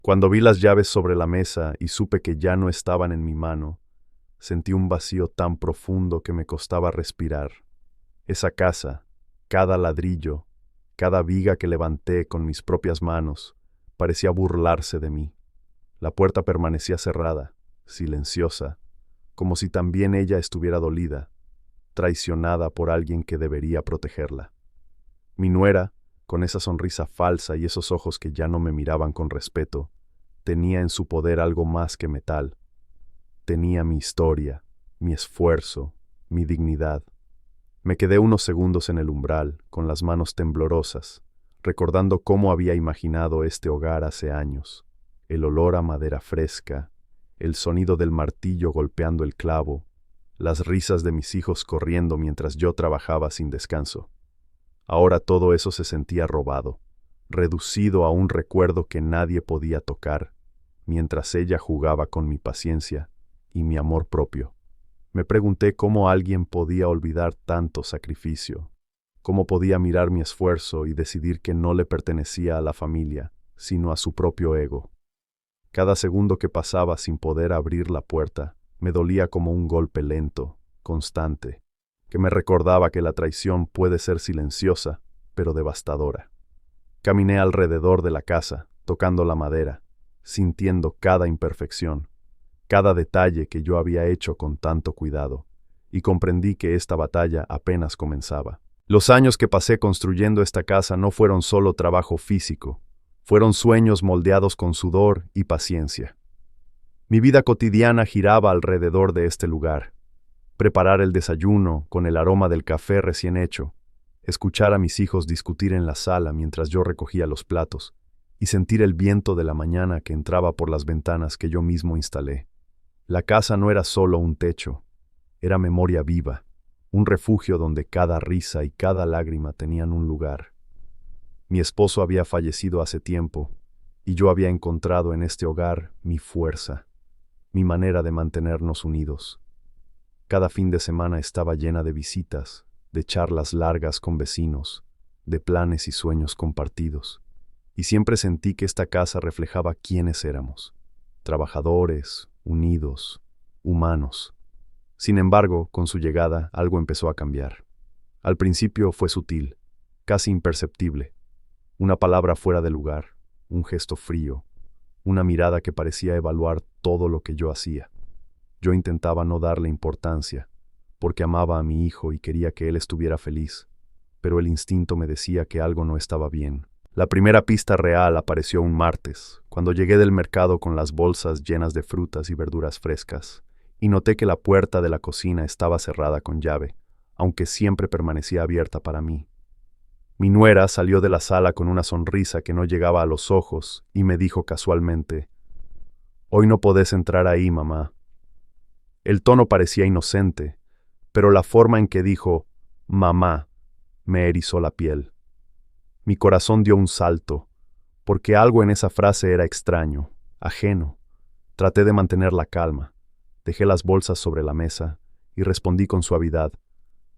Cuando vi las llaves sobre la mesa y supe que ya no estaban en mi mano, sentí un vacío tan profundo que me costaba respirar. Esa casa, cada ladrillo, cada viga que levanté con mis propias manos, parecía burlarse de mí. La puerta permanecía cerrada, silenciosa, como si también ella estuviera dolida, traicionada por alguien que debería protegerla. Mi nuera, con esa sonrisa falsa y esos ojos que ya no me miraban con respeto, tenía en su poder algo más que metal. Tenía mi historia, mi esfuerzo, mi dignidad. Me quedé unos segundos en el umbral, con las manos temblorosas, recordando cómo había imaginado este hogar hace años. El olor a madera fresca, el sonido del martillo golpeando el clavo, las risas de mis hijos corriendo mientras yo trabajaba sin descanso. Ahora todo eso se sentía robado, reducido a un recuerdo que nadie podía tocar, mientras ella jugaba con mi paciencia y mi amor propio. Me pregunté cómo alguien podía olvidar tanto sacrificio, cómo podía mirar mi esfuerzo y decidir que no le pertenecía a la familia, sino a su propio ego. Cada segundo que pasaba sin poder abrir la puerta, me dolía como un golpe lento, constante, que me recordaba que la traición puede ser silenciosa, pero devastadora. Caminé alrededor de la casa, tocando la madera, sintiendo cada imperfección, cada detalle que yo había hecho con tanto cuidado, y comprendí que esta batalla apenas comenzaba. Los años que pasé construyendo esta casa no fueron solo trabajo físico, fueron sueños moldeados con sudor y paciencia. Mi vida cotidiana giraba alrededor de este lugar. Preparar el desayuno con el aroma del café recién hecho, escuchar a mis hijos discutir en la sala mientras yo recogía los platos, y sentir el viento de la mañana que entraba por las ventanas que yo mismo instalé. La casa no era solo un techo, era memoria viva, un refugio donde cada risa y cada lágrima tenían un lugar. Mi esposo había fallecido hace tiempo, y yo había encontrado en este hogar mi fuerza, mi manera de mantenernos unidos. Cada fin de semana estaba llena de visitas, de charlas largas con vecinos, de planes y sueños compartidos, y siempre sentí que esta casa reflejaba quiénes éramos, trabajadores, unidos, humanos. Sin embargo, con su llegada, algo empezó a cambiar. Al principio fue sutil, casi imperceptible. Una palabra fuera de lugar, un gesto frío, una mirada que parecía evaluar todo lo que yo hacía. Yo intentaba no darle importancia, porque amaba a mi hijo y quería que él estuviera feliz, pero el instinto me decía que algo no estaba bien. La primera pista real apareció un martes, cuando llegué del mercado con las bolsas llenas de frutas y verduras frescas, y noté que la puerta de la cocina estaba cerrada con llave, aunque siempre permanecía abierta para mí. Mi nuera salió de la sala con una sonrisa que no llegaba a los ojos y me dijo casualmente: «Hoy no podés entrar ahí, mamá». El tono parecía inocente, pero la forma en que dijo «mamá» me erizó la piel. Mi corazón dio un salto, porque algo en esa frase era extraño, ajeno. Traté de mantener la calma, dejé las bolsas sobre la mesa y respondí con suavidad: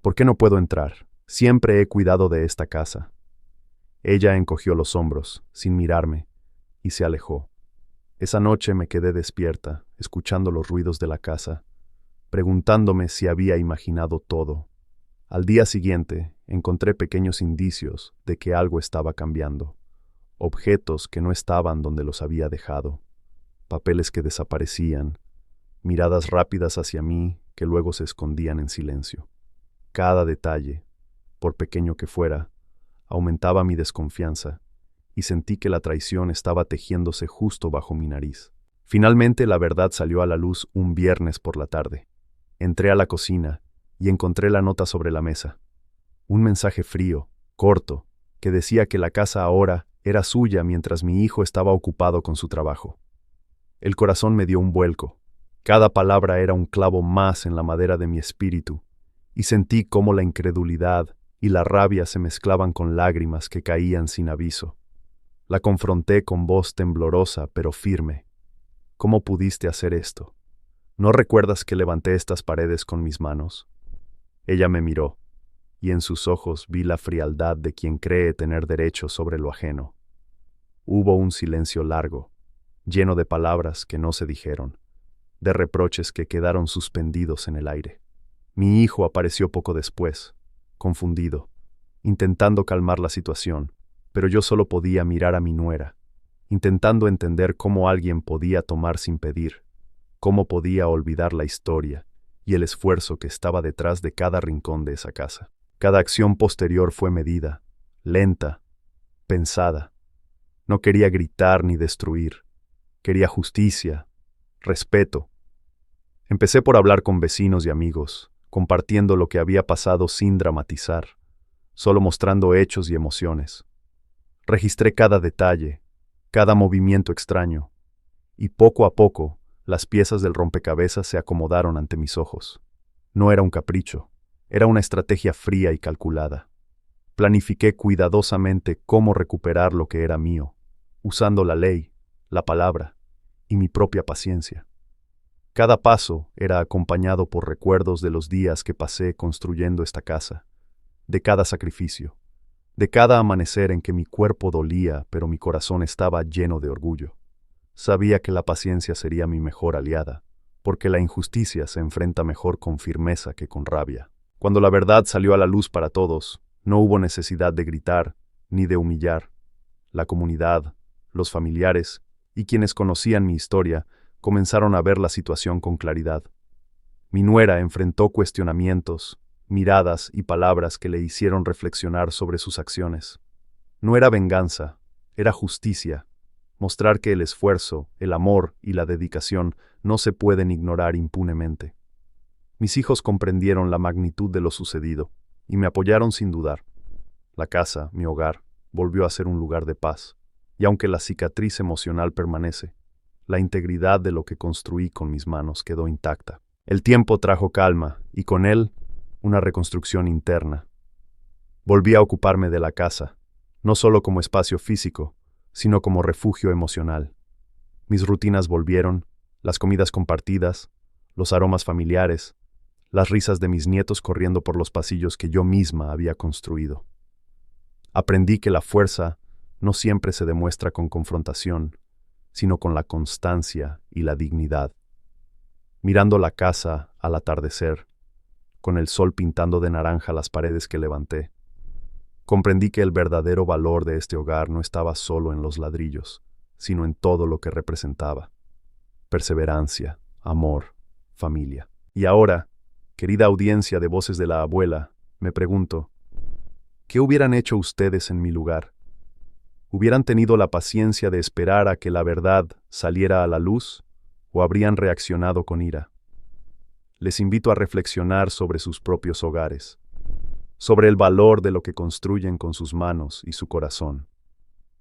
«¿Por qué no puedo entrar? Siempre he cuidado de esta casa». Ella encogió los hombros, sin mirarme, y se alejó. Esa noche me quedé despierta, escuchando los ruidos de la casa, preguntándome si había imaginado todo. Al día siguiente, encontré pequeños indicios de que algo estaba cambiando. Objetos que no estaban donde los había dejado, papeles que desaparecían, miradas rápidas hacia mí que luego se escondían en silencio. Cada detalle, por pequeño que fuera, aumentaba mi desconfianza, y sentí que la traición estaba tejiéndose justo bajo mi nariz. Finalmente la verdad salió a la luz un viernes por la tarde. Entré a la cocina y encontré la nota sobre la mesa. Un mensaje frío, corto, que decía que la casa ahora era suya mientras mi hijo estaba ocupado con su trabajo. El corazón me dio un vuelco. Cada palabra era un clavo más en la madera de mi espíritu, y sentí cómo la incredulidad y la rabia se mezclaban con lágrimas que caían sin aviso. La confronté con voz temblorosa pero firme. «¿Cómo pudiste hacer esto? ¿No recuerdas que levanté estas paredes con mis manos?» Ella me miró, y en sus ojos vi la frialdad de quien cree tener derecho sobre lo ajeno. Hubo un silencio largo, lleno de palabras que no se dijeron, de reproches que quedaron suspendidos en el aire. Mi hijo apareció poco después, confundido, intentando calmar la situación, pero yo solo podía mirar a mi nuera, intentando entender cómo alguien podía tomar sin pedir, cómo podía olvidar la historia y el esfuerzo que estaba detrás de cada rincón de esa casa. Cada acción posterior fue medida, lenta, pensada. No quería gritar ni destruir. Quería justicia, respeto. Empecé por hablar con vecinos y amigos, compartiendo lo que había pasado sin dramatizar, solo mostrando hechos y emociones. Registré cada detalle, cada movimiento extraño, y poco a poco las piezas del rompecabezas se acomodaron ante mis ojos. No era un capricho, era una estrategia fría y calculada. Planifiqué cuidadosamente cómo recuperar lo que era mío, usando la ley, la palabra y mi propia paciencia. Cada paso era acompañado por recuerdos de los días que pasé construyendo esta casa, de cada sacrificio, de cada amanecer en que mi cuerpo dolía, pero mi corazón estaba lleno de orgullo. Sabía que la paciencia sería mi mejor aliada, porque la injusticia se enfrenta mejor con firmeza que con rabia. Cuando la verdad salió a la luz para todos, no hubo necesidad de gritar ni de humillar. La comunidad, los familiares y quienes conocían mi historia comenzaron a ver la situación con claridad. Mi nuera enfrentó cuestionamientos, miradas y palabras que le hicieron reflexionar sobre sus acciones. No era venganza, era justicia, mostrar que el esfuerzo, el amor y la dedicación no se pueden ignorar impunemente. Mis hijos comprendieron la magnitud de lo sucedido y me apoyaron sin dudar. La casa, mi hogar, volvió a ser un lugar de paz, y aunque la cicatriz emocional permanece, la integridad de lo que construí con mis manos quedó intacta. El tiempo trajo calma y con él una reconstrucción interna. Volví a ocuparme de la casa, no solo como espacio físico, sino como refugio emocional. Mis rutinas volvieron, las comidas compartidas, los aromas familiares, las risas de mis nietos corriendo por los pasillos que yo misma había construido. Aprendí que la fuerza no siempre se demuestra con confrontación, sino con la constancia y la dignidad. Mirando la casa al atardecer, con el sol pintando de naranja las paredes que levanté, comprendí que el verdadero valor de este hogar no estaba solo en los ladrillos, sino en todo lo que representaba: perseverancia, amor, familia. Y ahora, querida audiencia de Voces de la Abuela, me pregunto, ¿qué hubieran hecho ustedes en mi lugar? ¿Hubieran tenido la paciencia de esperar a que la verdad saliera a la luz o habrían reaccionado con ira? Les invito a reflexionar sobre sus propios hogares, sobre el valor de lo que construyen con sus manos y su corazón.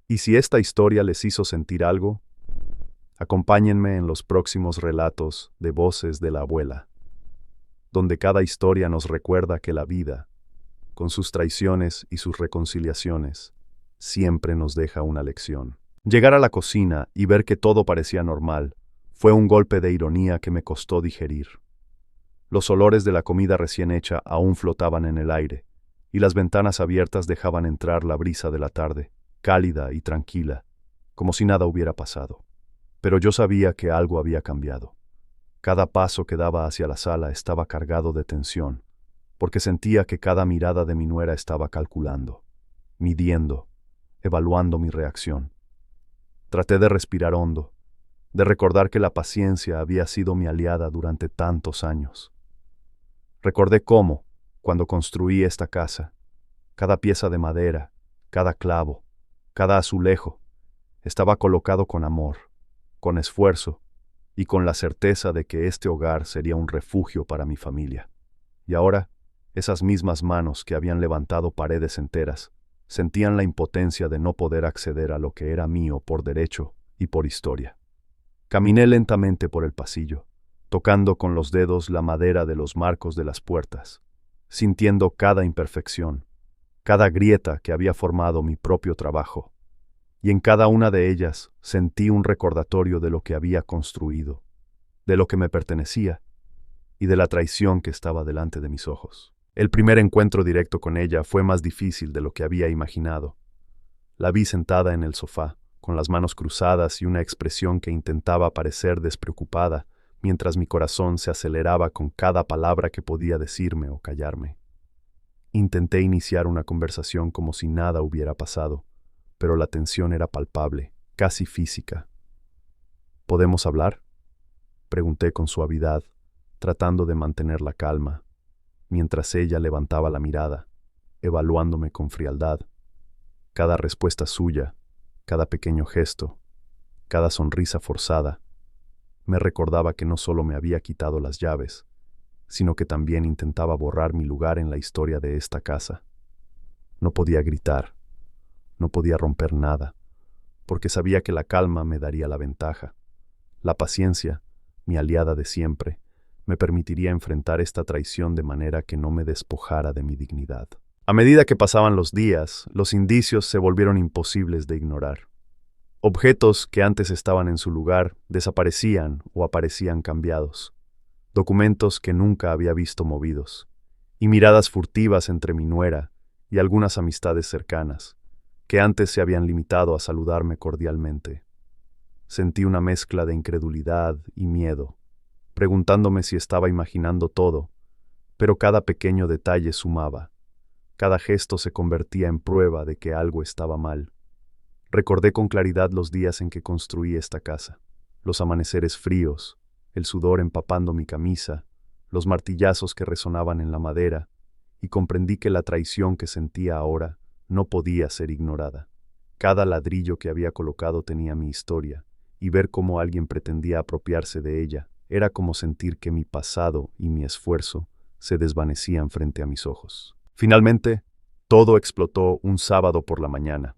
Y si esta historia les hizo sentir algo, acompáñenme en los próximos relatos de Voces de la Abuela, donde cada historia nos recuerda que la vida, con sus traiciones y sus reconciliaciones, siempre nos deja una lección. Llegar a la cocina y ver que todo parecía normal fue un golpe de ironía que me costó digerir. Los olores de la comida recién hecha aún flotaban en el aire, y las ventanas abiertas dejaban entrar la brisa de la tarde, cálida y tranquila, como si nada hubiera pasado. Pero yo sabía que algo había cambiado. Cada paso que daba hacia la sala estaba cargado de tensión, porque sentía que cada mirada de mi nuera estaba calculando, midiendo, evaluando mi reacción. Traté de respirar hondo, de recordar que la paciencia había sido mi aliada durante tantos años. Recordé cómo, cuando construí esta casa, cada pieza de madera, cada clavo, cada azulejo, estaba colocado con amor, con esfuerzo y con la certeza de que este hogar sería un refugio para mi familia. Y ahora, esas mismas manos que habían levantado paredes enteras, sentían la impotencia de no poder acceder a lo que era mío por derecho y por historia. Caminé lentamente por el pasillo, tocando con los dedos la madera de los marcos de las puertas, sintiendo cada imperfección, cada grieta que había formado mi propio trabajo, y en cada una de ellas sentí un recordatorio de lo que había construido, de lo que me pertenecía y de la traición que estaba delante de mis ojos. El primer encuentro directo con ella fue más difícil de lo que había imaginado. La vi sentada en el sofá, con las manos cruzadas y una expresión que intentaba parecer despreocupada, mientras mi corazón se aceleraba con cada palabra que podía decirme o callarme. Intenté iniciar una conversación como si nada hubiera pasado, pero la tensión era palpable, casi física. ¿Podemos hablar?, pregunté con suavidad, tratando de mantener la calma, mientras ella levantaba la mirada, evaluándome con frialdad. Cada respuesta suya, cada pequeño gesto, cada sonrisa forzada, me recordaba que no solo me había quitado las llaves, sino que también intentaba borrar mi lugar en la historia de esta casa. No podía gritar, no podía romper nada, porque sabía que la calma me daría la ventaja. La paciencia, mi aliada de siempre, me permitiría enfrentar esta traición de manera que no me despojara de mi dignidad. A medida que pasaban los días, los indicios se volvieron imposibles de ignorar. Objetos que antes estaban en su lugar desaparecían o aparecían cambiados. Documentos que nunca había visto movidos. Y miradas furtivas entre mi nuera y algunas amistades cercanas, que antes se habían limitado a saludarme cordialmente. Sentí una mezcla de incredulidad y miedo, preguntándome si estaba imaginando todo, pero cada pequeño detalle sumaba. Cada gesto se convertía en prueba de que algo estaba mal. Recordé con claridad los días en que construí esta casa, los amaneceres fríos, el sudor empapando mi camisa, los martillazos que resonaban en la madera, y comprendí que la traición que sentía ahora no podía ser ignorada. Cada ladrillo que había colocado tenía mi historia, y ver cómo alguien pretendía apropiarse de ella era como sentir que mi pasado y mi esfuerzo se desvanecían frente a mis ojos. Finalmente, todo explotó un sábado por la mañana.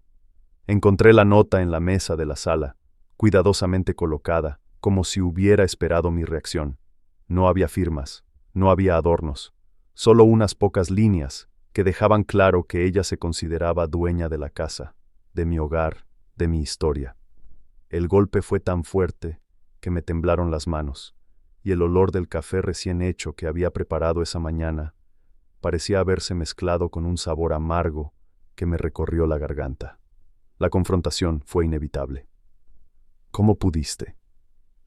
Encontré la nota en la mesa de la sala, cuidadosamente colocada, como si hubiera esperado mi reacción. No había firmas, no había adornos, solo unas pocas líneas que dejaban claro que ella se consideraba dueña de la casa, de mi hogar, de mi historia. El golpe fue tan fuerte que me temblaron las manos, y el olor del café recién hecho que había preparado esa mañana parecía haberse mezclado con un sabor amargo que me recorrió la garganta. La confrontación fue inevitable. «¿Cómo pudiste?»,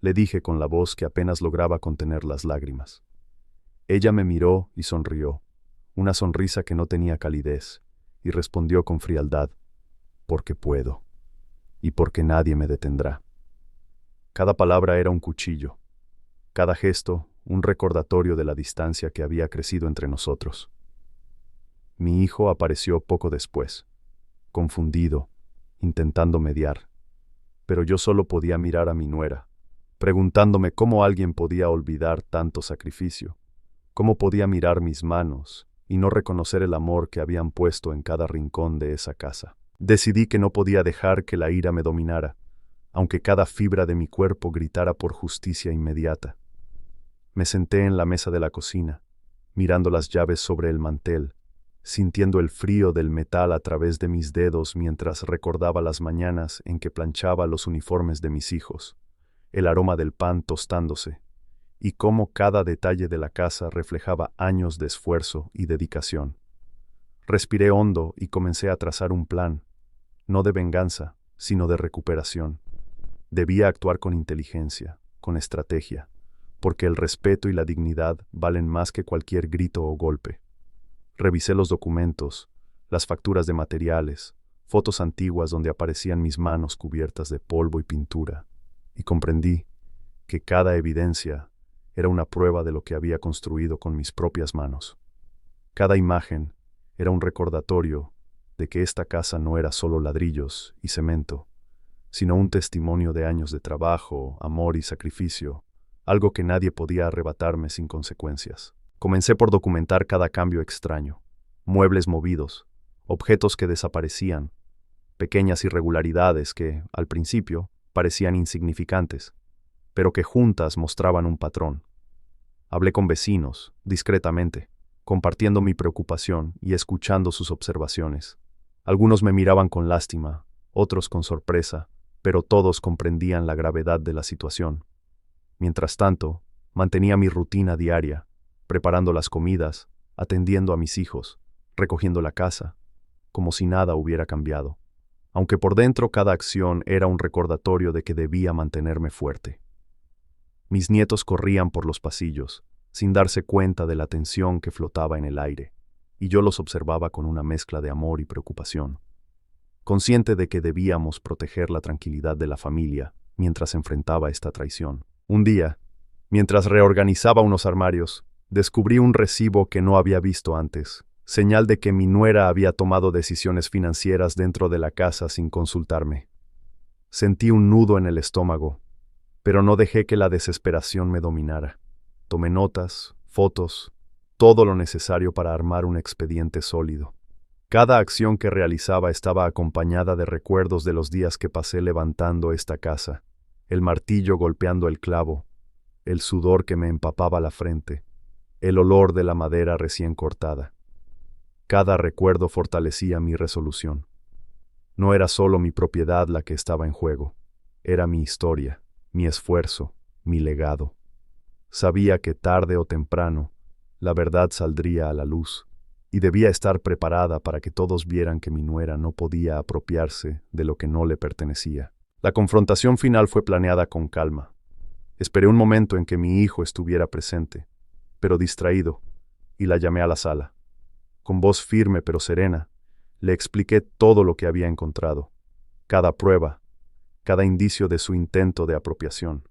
le dije con la voz que apenas lograba contener las lágrimas. Ella me miró y sonrió, una sonrisa que no tenía calidez, y respondió con frialdad: «Porque puedo, y porque nadie me detendrá». Cada palabra era un cuchillo, cada gesto un recordatorio de la distancia que había crecido entre nosotros. Mi hijo apareció poco después, confundido, intentando mediar, pero yo solo podía mirar a mi nuera, preguntándome cómo alguien podía olvidar tanto sacrificio, cómo podía mirar mis manos y no reconocer el amor que habían puesto en cada rincón de esa casa. Decidí que no podía dejar que la ira me dominara, aunque cada fibra de mi cuerpo gritara por justicia inmediata. Me senté en la mesa de la cocina, mirando las llaves sobre el mantel, sintiendo el frío del metal a través de mis dedos mientras recordaba las mañanas en que planchaba los uniformes de mis hijos, el aroma del pan tostándose, y cómo cada detalle de la casa reflejaba años de esfuerzo y dedicación. Respiré hondo y comencé a trazar un plan, no de venganza, sino de recuperación. Debía actuar con inteligencia, con estrategia, porque el respeto y la dignidad valen más que cualquier grito o golpe. Revisé los documentos, las facturas de materiales, fotos antiguas donde aparecían mis manos cubiertas de polvo y pintura, y comprendí que cada evidencia era una prueba de lo que había construido con mis propias manos. Cada imagen era un recordatorio de que esta casa no era solo ladrillos y cemento, sino un testimonio de años de trabajo, amor y sacrificio, algo que nadie podía arrebatarme sin consecuencias. Comencé por documentar cada cambio extraño, muebles movidos, objetos que desaparecían, pequeñas irregularidades que, al principio, parecían insignificantes, pero que juntas mostraban un patrón. Hablé con vecinos, discretamente, compartiendo mi preocupación y escuchando sus observaciones. Algunos me miraban con lástima, otros con sorpresa, pero todos comprendían la gravedad de la situación. Mientras tanto, mantenía mi rutina diaria, preparando las comidas, atendiendo a mis hijos, recogiendo la casa, como si nada hubiera cambiado. aunque por dentro cada acción era un recordatorio de que debía mantenerme fuerte. Mis nietos corrían por los pasillos, sin darse cuenta de la tensión que flotaba en el aire, y yo los observaba con una mezcla de amor y preocupación, consciente de que debíamos proteger la tranquilidad de la familia mientras enfrentaba esta traición. Un día, mientras reorganizaba unos armarios, descubrí un recibo que no había visto antes, señal de que mi nuera había tomado decisiones financieras dentro de la casa sin consultarme. Sentí un nudo en el estómago, pero no dejé que la desesperación me dominara. Tomé notas, fotos, todo lo necesario para armar un expediente sólido. Cada acción que realizaba estaba acompañada de recuerdos de los días que pasé levantando esta casa, el martillo golpeando el clavo, el sudor que me empapaba la frente, el olor de la madera recién cortada. Cada recuerdo fortalecía mi resolución. No era solo mi propiedad la que estaba en juego, era mi historia, mi esfuerzo, mi legado. Sabía que tarde o temprano, la verdad saldría a la luz, y debía estar preparada para que todos vieran que mi nuera no podía apropiarse de lo que no le pertenecía. La confrontación final fue planeada con calma. Esperé un momento en que mi hijo estuviera presente, pero distraído, y la llamé a la sala. Con voz firme pero serena, le expliqué todo lo que había encontrado, cada prueba, cada indicio de su intento de apropiación.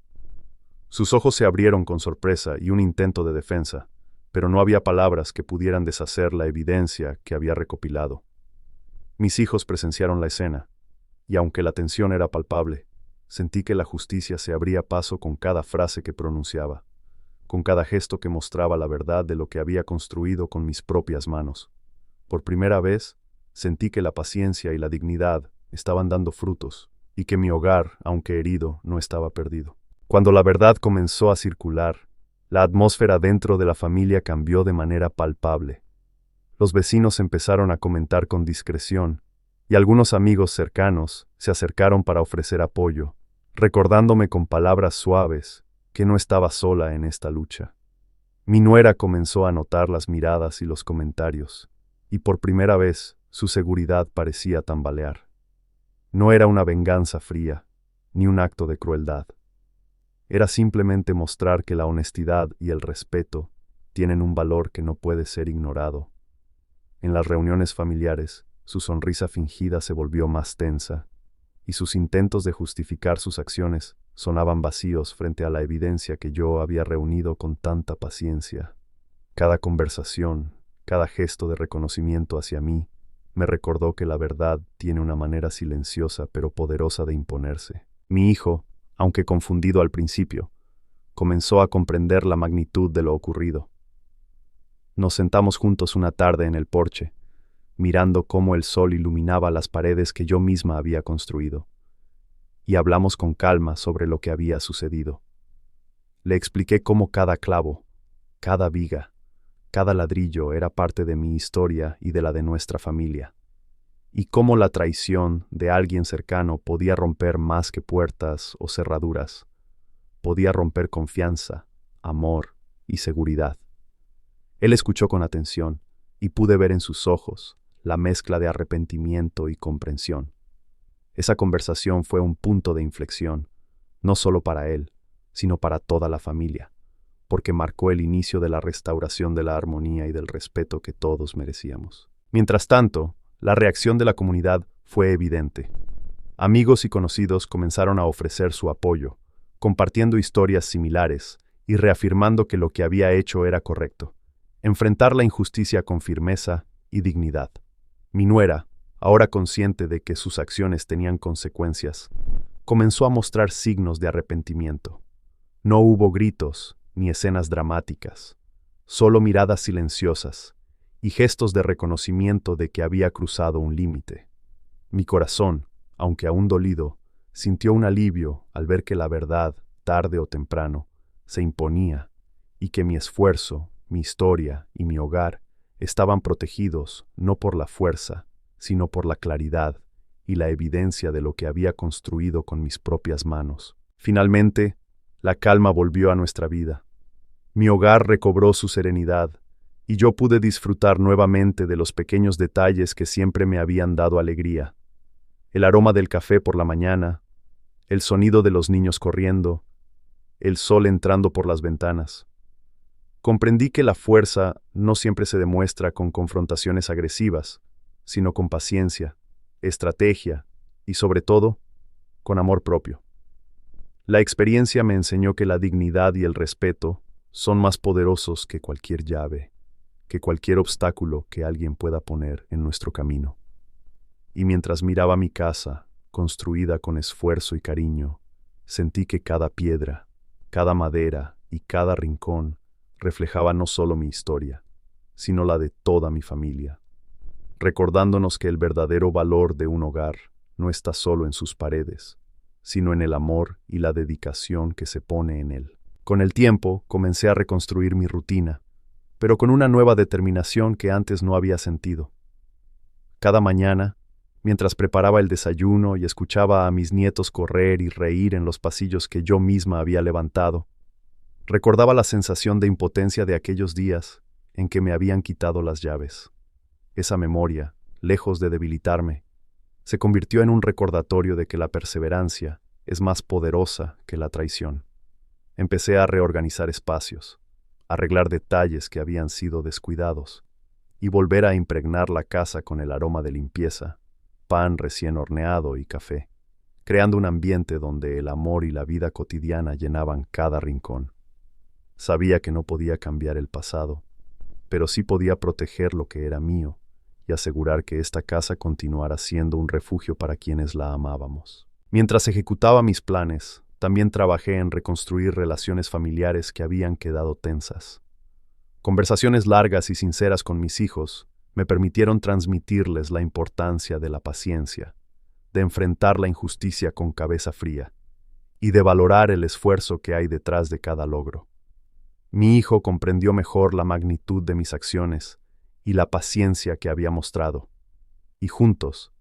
Sus ojos se abrieron con sorpresa y un intento de defensa, pero no había palabras que pudieran deshacer la evidencia que había recopilado. Mis hijos presenciaron la escena, y aunque la tensión era palpable, sentí que la justicia se abría paso con cada frase que pronunciaba, con cada gesto que mostraba la verdad de lo que había construido con mis propias manos. Por primera vez, sentí que la paciencia y la dignidad estaban dando frutos, y que mi hogar, aunque herido, no estaba perdido. Cuando la verdad comenzó a circular, la atmósfera dentro de la familia cambió de manera palpable. Los vecinos empezaron a comentar con discreción, y algunos amigos cercanos se acercaron para ofrecer apoyo, recordándome con palabras suaves que no estaba sola en esta lucha. Mi nuera comenzó a notar las miradas y los comentarios, y por primera vez su seguridad parecía tambalear. No era una venganza fría, ni un acto de crueldad. Era simplemente mostrar que la honestidad y el respeto tienen un valor que no puede ser ignorado. En las reuniones familiares, su sonrisa fingida se volvió más tensa, y sus intentos de justificar sus acciones sonaban vacíos frente a la evidencia que yo había reunido con tanta paciencia. Cada conversación, cada gesto de reconocimiento hacia mí, me recordó que la verdad tiene una manera silenciosa pero poderosa de imponerse. Mi hijo, aunque confundido al principio, comenzó a comprender la magnitud de lo ocurrido. Nos sentamos juntos una tarde en el porche, mirando cómo el sol iluminaba las paredes que yo misma había construido, y hablamos con calma sobre lo que había sucedido. Le expliqué cómo cada clavo, cada viga, cada ladrillo era parte de mi historia y de la de nuestra familia, y cómo la traición de alguien cercano podía romper más que puertas o cerraduras, podía romper confianza, amor y seguridad. Él escuchó con atención, y pude ver en sus ojos la mezcla de arrepentimiento y comprensión. Esa conversación fue un punto de inflexión, no solo para él, sino para toda la familia, porque marcó el inicio de la restauración de la armonía y del respeto que todos merecíamos. Mientras tanto, la reacción de la comunidad fue evidente. Amigos y conocidos comenzaron a ofrecer su apoyo, compartiendo historias similares y reafirmando que lo que había hecho era correcto: enfrentar la injusticia con firmeza y dignidad. Mi nuera, ahora consciente de que sus acciones tenían consecuencias, comenzó a mostrar signos de arrepentimiento. No hubo gritos ni escenas dramáticas, solo miradas silenciosas y gestos de reconocimiento de que había cruzado un límite. Mi corazón, aunque aún dolido, sintió un alivio al ver que la verdad, tarde o temprano, se imponía, y que mi esfuerzo, mi historia y mi hogar estaban protegidos no por la fuerza, sino por la claridad y la evidencia de lo que había construido con mis propias manos. Finalmente, la calma volvió a nuestra vida. Mi hogar recobró su serenidad, y yo pude disfrutar nuevamente de los pequeños detalles que siempre me habían dado alegría. el aroma del café por la mañana, el sonido de los niños corriendo, el sol entrando por las ventanas. Comprendí que la fuerza no siempre se demuestra con confrontaciones agresivas, sino con paciencia, estrategia y, sobre todo, con amor propio. La experiencia me enseñó que la dignidad y el respeto son más poderosos que cualquier llave, que cualquier obstáculo que alguien pueda poner en nuestro camino. Y mientras miraba mi casa, construida con esfuerzo y cariño, sentí que cada piedra, cada madera y cada rincón reflejaba no solo mi historia, sino la de toda mi familia, recordándonos que el verdadero valor de un hogar no está solo en sus paredes, sino en el amor y la dedicación que se pone en él. Con el tiempo comencé a reconstruir mi rutina, pero con una nueva determinación que antes no había sentido. Cada mañana, mientras preparaba el desayuno y escuchaba a mis nietos correr y reír en los pasillos que yo misma había levantado, recordaba la sensación de impotencia de aquellos días en que me habían quitado las llaves. Esa memoria, lejos de debilitarme, se convirtió en un recordatorio de que la perseverancia es más poderosa que la traición. Empecé a reorganizar espacios, arreglar detalles que habían sido descuidados y volver a impregnar la casa con el aroma de limpieza, pan recién horneado y café, creando un ambiente donde el amor y la vida cotidiana llenaban cada rincón. Sabía que no podía cambiar el pasado, pero sí podía proteger lo que era mío y asegurar que esta casa continuara siendo un refugio para quienes la amábamos. Mientras ejecutaba mis planes, también trabajé en reconstruir relaciones familiares que habían quedado tensas. Conversaciones largas y sinceras con mis hijos me permitieron transmitirles la importancia de la paciencia, de enfrentar la injusticia con cabeza fría y de valorar el esfuerzo que hay detrás de cada logro. Mi hijo comprendió mejor la magnitud de mis acciones y la paciencia que había mostrado, y juntos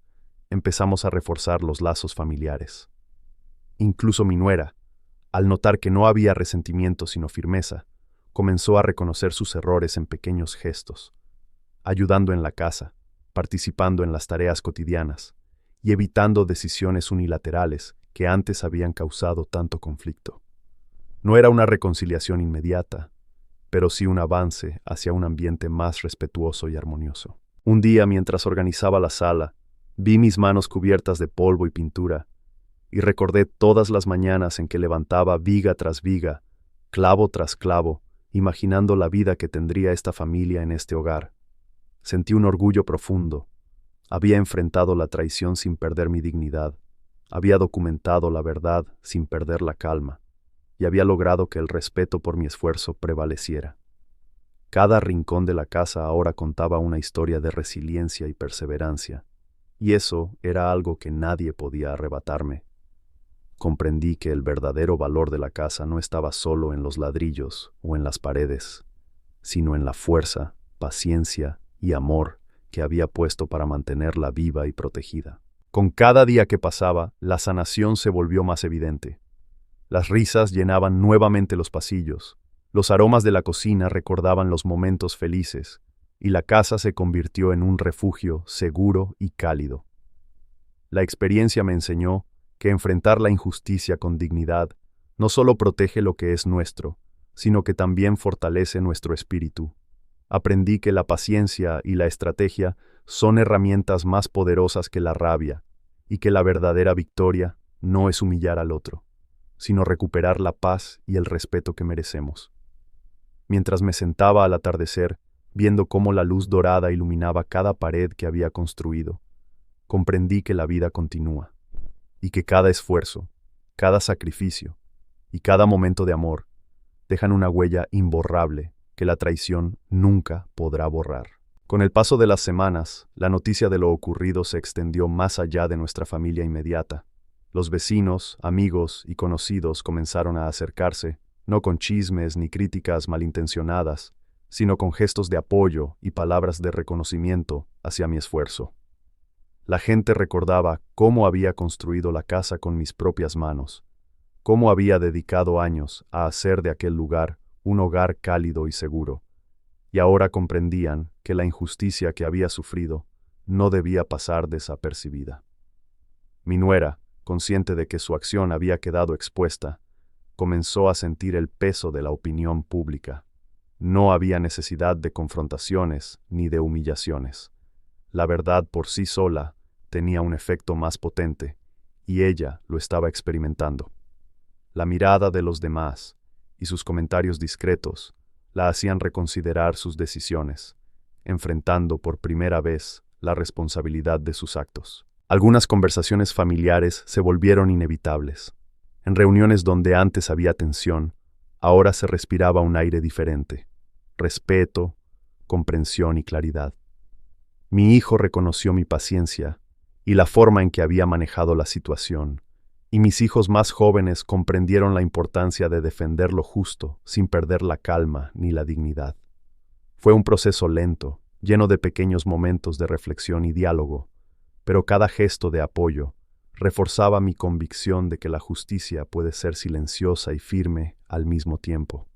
empezamos a reforzar los lazos familiares. Incluso mi nuera, al notar que no había resentimiento sino firmeza, comenzó a reconocer sus errores en pequeños gestos, ayudando en la casa, participando en las tareas cotidianas y evitando decisiones unilaterales que antes habían causado tanto conflicto. No era una reconciliación inmediata, pero sí un avance hacia un ambiente más respetuoso y armonioso. Un día, mientras organizaba la sala, vi mis manos cubiertas de polvo y pintura, y recordé todas las mañanas en que levantaba viga tras viga, clavo tras clavo, imaginando la vida que tendría esta familia en este hogar. Sentí un orgullo profundo. Había enfrentado la traición sin perder mi dignidad, había documentado la verdad sin perder la calma, y había logrado que el respeto por mi esfuerzo prevaleciera. Cada rincón de la casa ahora contaba una historia de resiliencia y perseverancia, y eso era algo que nadie podía arrebatarme. Comprendí que el verdadero valor de la casa no estaba solo en los ladrillos o en las paredes, sino en la fuerza, paciencia y amor que había puesto para mantenerla viva y protegida. Con cada día que pasaba, la sanación se volvió más evidente. Las risas llenaban nuevamente los pasillos, los aromas de la cocina recordaban los momentos felices, y la casa se convirtió en un refugio seguro y cálido. La experiencia me enseñó que enfrentar la injusticia con dignidad no solo protege lo que es nuestro, sino que también fortalece nuestro espíritu. Aprendí que la paciencia y la estrategia son herramientas más poderosas que la rabia, y que la verdadera victoria no es humillar al otro, sino recuperar la paz y el respeto que merecemos. Mientras me sentaba al atardecer, viendo cómo la luz dorada iluminaba cada pared que había construido, comprendí que la vida continúa, y que cada esfuerzo, cada sacrificio y cada momento de amor dejan una huella imborrable que la traición nunca podrá borrar. Con el paso de las semanas, la noticia de lo ocurrido se extendió más allá de nuestra familia inmediata. Los vecinos, amigos y conocidos comenzaron a acercarse, no con chismes ni críticas malintencionadas, sino con gestos de apoyo y palabras de reconocimiento hacia mi esfuerzo. La gente recordaba cómo había construido la casa con mis propias manos, cómo había dedicado años a hacer de aquel lugar un hogar cálido y seguro, y ahora comprendían que la injusticia que había sufrido no debía pasar desapercibida. Mi nuera, consciente de que su acción había quedado expuesta, comenzó a sentir el peso de la opinión pública. No había necesidad de confrontaciones ni de humillaciones. La verdad por sí sola tenía un efecto más potente, y ella lo estaba experimentando. La mirada de los demás y sus comentarios discretos la hacían reconsiderar sus decisiones, enfrentando por primera vez la responsabilidad de sus actos. Algunas conversaciones familiares se volvieron inevitables. En reuniones donde antes había tensión, ahora se respiraba un aire diferente: respeto, comprensión y claridad. Mi hijo reconoció mi paciencia y la forma en que había manejado la situación, y mis hijos más jóvenes comprendieron la importancia de defender lo justo sin perder la calma ni la dignidad. Fue un proceso lento, lleno de pequeños momentos de reflexión y diálogo, pero cada gesto de apoyo reforzaba mi convicción de que la justicia puede ser silenciosa y firme al mismo tiempo.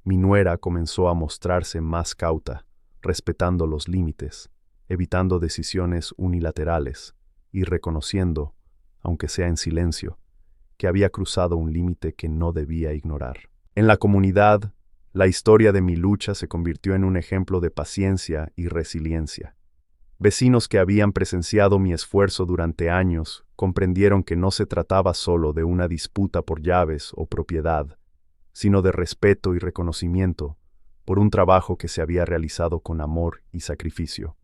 Mi nuera comenzó a mostrarse más cauta, respetando los límites, evitando decisiones unilaterales y reconociendo, aunque sea en silencio, que había cruzado un límite que no debía ignorar. En la comunidad, la historia de mi lucha se convirtió en un ejemplo de paciencia y resiliencia. Vecinos que habían presenciado mi esfuerzo durante años comprendieron que no se trataba solo de una disputa por llaves o propiedad, sino de respeto y reconocimiento por un trabajo que se había realizado con amor y sacrificio.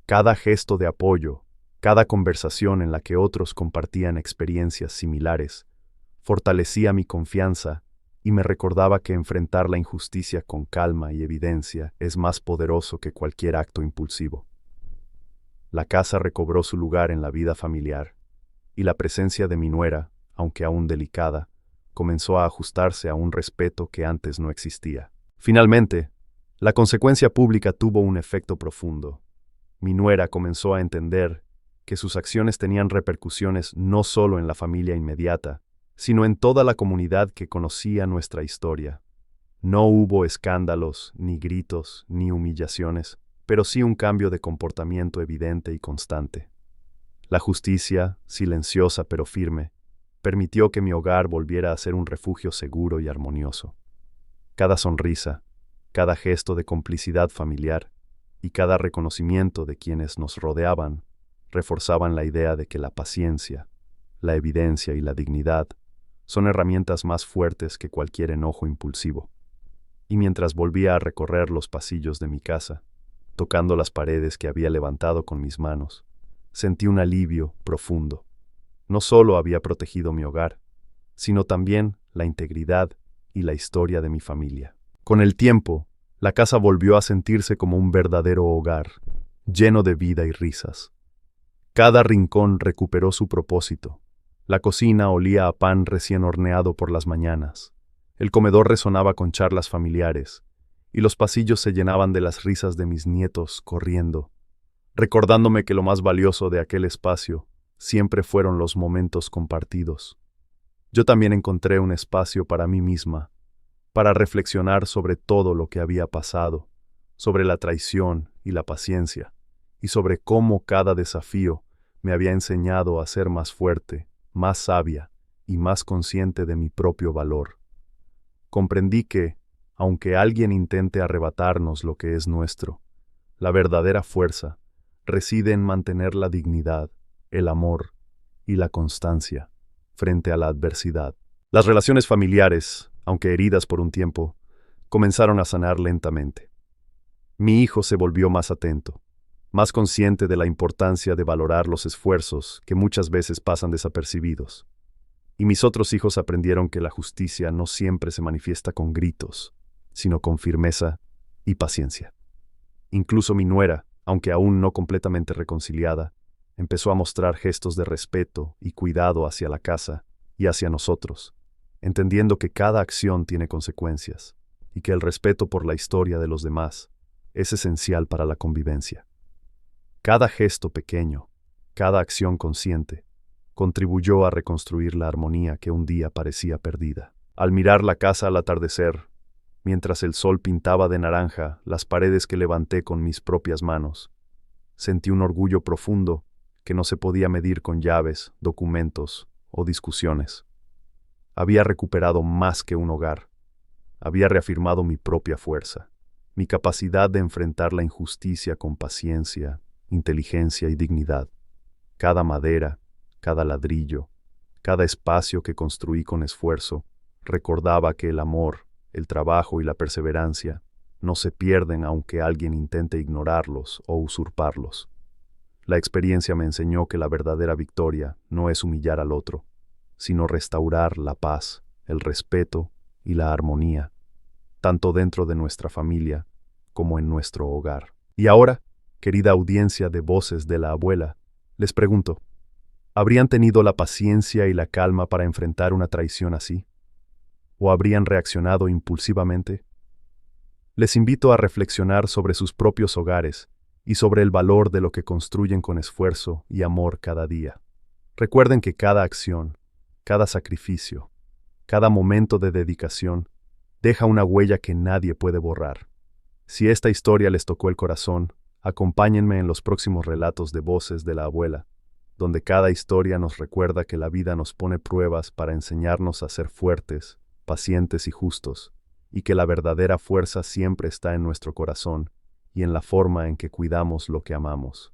Cada gesto de apoyo, cada conversación en la que otros compartían experiencias similares, fortalecía mi confianza y me recordaba que enfrentar la injusticia con calma y evidencia es más poderoso que cualquier acto impulsivo. La casa recobró su lugar en la vida familiar, y la presencia de mi nuera, aunque aún delicada, comenzó a ajustarse a un respeto que antes no existía. Finalmente, la consecuencia pública tuvo un efecto profundo. Mi nuera comenzó a entender que sus acciones tenían repercusiones no solo en la familia inmediata, sino en toda la comunidad que conocía nuestra historia. No hubo escándalos, ni gritos, ni humillaciones, pero sí un cambio de comportamiento evidente y constante. La justicia, silenciosa pero firme, permitió que mi hogar volviera a ser un refugio seguro y armonioso. Cada sonrisa, cada gesto de complicidad familiar y cada reconocimiento de quienes nos rodeaban reforzaban la idea de que la paciencia, la evidencia y la dignidad son herramientas más fuertes que cualquier enojo impulsivo. Y mientras volvía a recorrer los pasillos de mi casa, tocando las paredes que había levantado con mis manos, sentí un alivio profundo. No solo había protegido mi hogar, sino también la integridad y la historia de mi familia. Con el tiempo, la casa volvió a sentirse como un verdadero hogar, lleno de vida y risas. Cada rincón recuperó su propósito. La cocina olía a pan recién horneado por las mañanas. El comedor resonaba con charlas familiares, y los pasillos se llenaban de las risas de mis nietos corriendo, recordándome que lo más valioso de aquel espacio siempre fueron los momentos compartidos. Yo también encontré un espacio para mí misma, para reflexionar sobre todo lo que había pasado, sobre la traición y la paciencia, y sobre cómo cada desafío me había enseñado a ser más fuerte, más sabia y más consciente de mi propio valor. Comprendí que, aunque alguien intente arrebatarnos lo que es nuestro, la verdadera fuerza reside en mantener la dignidad, el amor y la constancia frente a la adversidad. Las relaciones familiares, aunque heridas por un tiempo, comenzaron a sanar lentamente. Mi hijo se volvió más atento, más consciente de la importancia de valorar los esfuerzos que muchas veces pasan desapercibidos. Y mis otros hijos aprendieron que la justicia no siempre se manifiesta con gritos, sino con firmeza y paciencia. Incluso mi nuera, aunque aún no completamente reconciliada, empezó a mostrar gestos de respeto y cuidado hacia la casa y hacia nosotros, entendiendo que cada acción tiene consecuencias y que el respeto por la historia de los demás es esencial para la convivencia. Cada gesto pequeño, cada acción consciente, contribuyó a reconstruir la armonía que un día parecía perdida. Al mirar la casa al atardecer, mientras el sol pintaba de naranja las paredes que levanté con mis propias manos, sentí un orgullo profundo que no se podía medir con llaves, documentos o discusiones. Había recuperado más que un hogar. Había reafirmado mi propia fuerza, mi capacidad de enfrentar la injusticia con paciencia, inteligencia y dignidad. Cada madera, cada ladrillo, cada espacio que construí con esfuerzo, recordaba que el amor, el trabajo y la perseverancia no se pierden aunque alguien intente ignorarlos o usurparlos. La experiencia me enseñó que la verdadera victoria no es humillar al otro, sino restaurar la paz, el respeto y la armonía, tanto dentro de nuestra familia como en nuestro hogar. Y ahora, querida audiencia de Voces de la Abuela, les pregunto, ¿habrían tenido la paciencia y la calma para enfrentar una traición así? ¿O habrían reaccionado impulsivamente? Les invito a reflexionar sobre sus propios hogares y sobre el valor de lo que construyen con esfuerzo y amor cada día. Recuerden que cada acción, cada sacrificio, cada momento de dedicación deja una huella que nadie puede borrar. Si esta historia les tocó el corazón, acompáñenme en los próximos relatos de Voces de la Abuela, donde cada historia nos recuerda que la vida nos pone pruebas para enseñarnos a ser fuertes, pacientes y justos, y que la verdadera fuerza siempre está en nuestro corazón y en la forma en que cuidamos lo que amamos.